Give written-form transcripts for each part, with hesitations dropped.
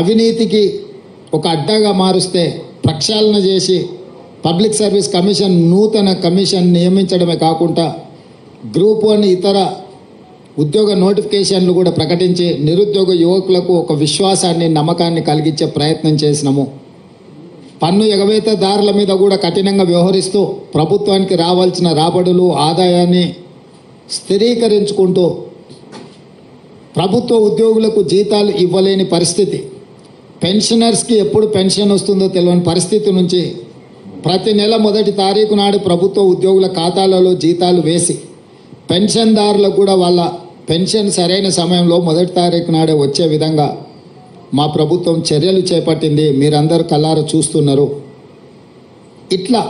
అవినీతికి ఒక అడ్డాగా మారుస్తే ప్రక్షాళన చేసి పబ్లిక్ సర్వీస్ కమిషన్ నూతన కమిషన్ నియమించడమే కాకుండా గ్రూప్ 1 ఇతర ఉద్యోగ నోటిఫికేషన్లు కూడా ప్రకటించి నిరుద్యోగ యువకులకు ఒక విశ్వాసాన్ని నమ్మకాన్ని కలిగించే ప్రయత్నం చేసినాము. పన్ను ఎగవేతదారుల మీద కూడా కఠినంగా వ్యవహరిస్తూ ప్రభుత్వానికి రావాల్సిన రాబడులు ఆదాయాన్ని స్థిరీకరించుకుంటూ ప్రభుత్వ ఉద్యోగులకు జీతాలు ఇవ్వలేని పరిస్థితి, పెన్షనర్స్కి ఎప్పుడు పెన్షన్ వస్తుందో తెలియని పరిస్థితి నుంచి ప్రతి నెల మొదటి తారీఖు నాడు ప్రభుత్వ ఉద్యోగుల ఖాతాలలో జీతాలు వేసి పెన్షన్దారులకు కూడా వాళ్ళ పెన్షన్ సరైన సమయంలో మొదటి తారీఖు నాడే వచ్చే విధంగా మా ప్రభుత్వం చర్యలు చేపట్టింది. మీరందరూ కళ్ళారా చూస్తున్నారు. ఇట్లా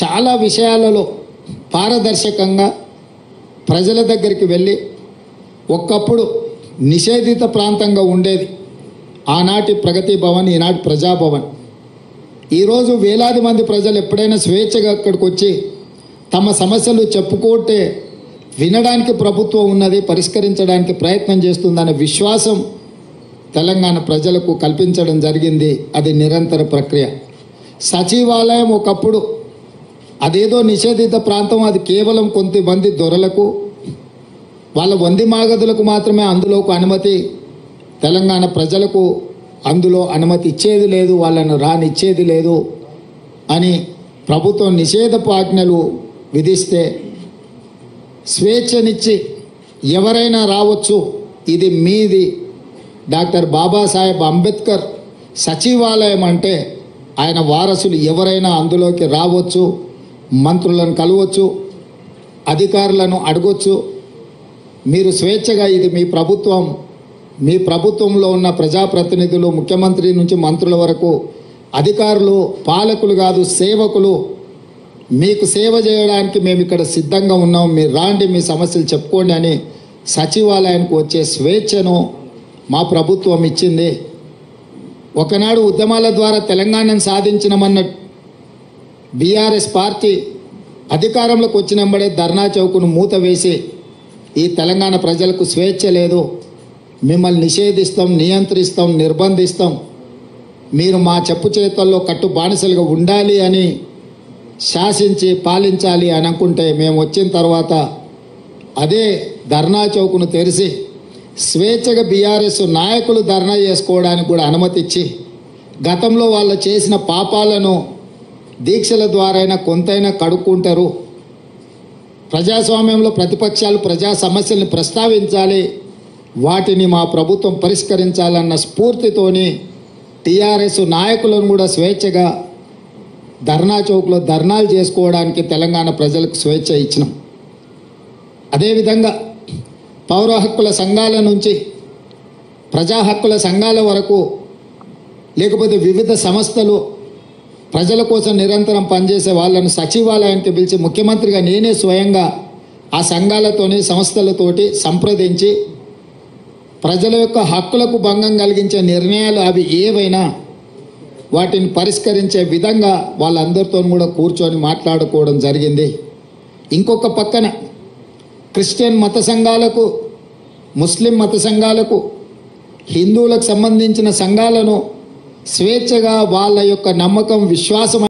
చాలా విషయాలలో పారదర్శకంగా ప్రజల దగ్గరికి వెళ్ళి ఒకప్పుడు నిషేధిత ప్రాంతంగా ఉండేది ఆనాటి ప్రగతి భవన్, ఈనాటి ప్రజాభవన్. ఈరోజు వేలాది మంది ప్రజలు ఎప్పుడైనా స్వేచ్ఛగా అక్కడికి వచ్చి తమ సమస్యలు చెప్పుకుంటే వినడానికి ప్రభుత్వం ఉన్నది, పరిష్కరించడానికి ప్రయత్నం చేస్తుందనే విశ్వాసం తెలంగాణ ప్రజలకు కల్పించడం జరిగింది. అది నిరంతర ప్రక్రియ. సచివాలయం ఒకప్పుడు అదేదో నిషేధిత ప్రాంతం, అది కేవలం కొంతమంది దొరలకు వాళ్ళ వంది మాగదులకు మాత్రమే అందులోకి అనుమతి, తెలంగాణ ప్రజలకు అందులో అనుమతి ఇచ్చేది లేదు, వాళ్ళను రానిచ్చేది లేదు అని ప్రభుత్వం నిషేధపు ఆజ్ఞలు విధిస్తే స్వేచ్ఛనిచ్చి ఎవరైనా రావచ్చు, ఇది మీది, డాక్టర్ బాబాసాహెబ్ అంబేద్కర్ సచివాలయం అంటే ఆయన వారసులు ఎవరైనా అందులోకి రావచ్చు, మంత్రులను కలవచ్చు, అధికారులను అడగొచ్చు, మీరు స్వేచ్ఛగా, ఇది మీ ప్రభుత్వం, మీ ప్రభుత్వంలో ఉన్న ప్రజాప్రతినిధులు ముఖ్యమంత్రి నుంచి మంత్రుల వరకు అధికారులు పాలకులు కాదు, సేవకులు, మీకు సేవ చేయడానికి మేము ఇక్కడ సిద్ధంగా ఉన్నాం, మీరు రాండి, మీ సమస్యలు చెప్పుకోండి అని సచివాలయానికి వచ్చే స్వేచ్ఛను మా ప్రభుత్వం ఇచ్చింది. ఒకనాడు ఉద్యమాల ద్వారా తెలంగాణను సాధించినమన్న బీఆర్ఎస్ పార్టీ అధికారంలోకి వచ్చినంబడే ధర్నా చౌకును మూత వేసి ఈ తెలంగాణ ప్రజలకు స్వేచ్ఛ లేదు, మిమ్మల్ని నిషేధిస్తాం, నియంత్రిస్తాం, నిర్బంధిస్తాం, మీరు మా చెప్పు చేతల్లో కట్టు బానిసలుగా ఉండాలి అని శాసించి పాలించాలి అని అనుకుంటే మేము వచ్చిన తర్వాత అదే ధర్నా చౌకును తెరిచి స్వేచ్ఛగా బీఆర్ఎస్ నాయకులు ధర్నా చేసుకోవడానికి కూడా అనుమతి ఇచ్చి గతంలో వాళ్ళు చేసిన పాపాలను దీక్షల ద్వారా కొంతైనా కడుక్కుంటారు, ప్రజాస్వామ్యంలో ప్రతిపక్షాలు ప్రజా సమస్యల్ని ప్రస్తావించాలి, వాటిని మా ప్రభుత్వం పరిష్కరించాలన్న స్ఫూర్తితోని టీఆర్ఎస్ నాయకులను కూడా స్వేచ్ఛగా ధర్నా చౌక్లో ధర్నాలు చేసుకోవడానికి తెలంగాణ ప్రజలకు స్వేచ్ఛ ఇచ్చినాం. అదేవిధంగా పౌర హక్కుల సంఘాల నుంచి ప్రజా హక్కుల సంఘాల వరకు, లేకపోతే వివిధ సంస్థలు ప్రజల కోసం నిరంతరం పనిచేసే వాళ్ళను సచివాలయానికి పిలిచి ముఖ్యమంత్రిగా నేనే స్వయంగా ఆ సంఘాలతోని సంస్థలతోటి సంప్రదించి ప్రజల యొక్క హక్కులకు భంగం కలిగించే నిర్ణయాలు అవి ఏవైనా వాటిని పరిష్కరించే విధంగా వాళ్ళందరితో కూడా కూర్చొని మాట్లాడుకోవడం జరిగింది. ఇంకొక పక్కన క్రిస్టియన్ మత సంఘాలకు, ముస్లిం మత సంఘాలకు, హిందువులకు సంబంధించిన సంఘాలను స్వేచ్ఛగా వాళ్ళ యొక్క నమ్మకం, విశ్వాసం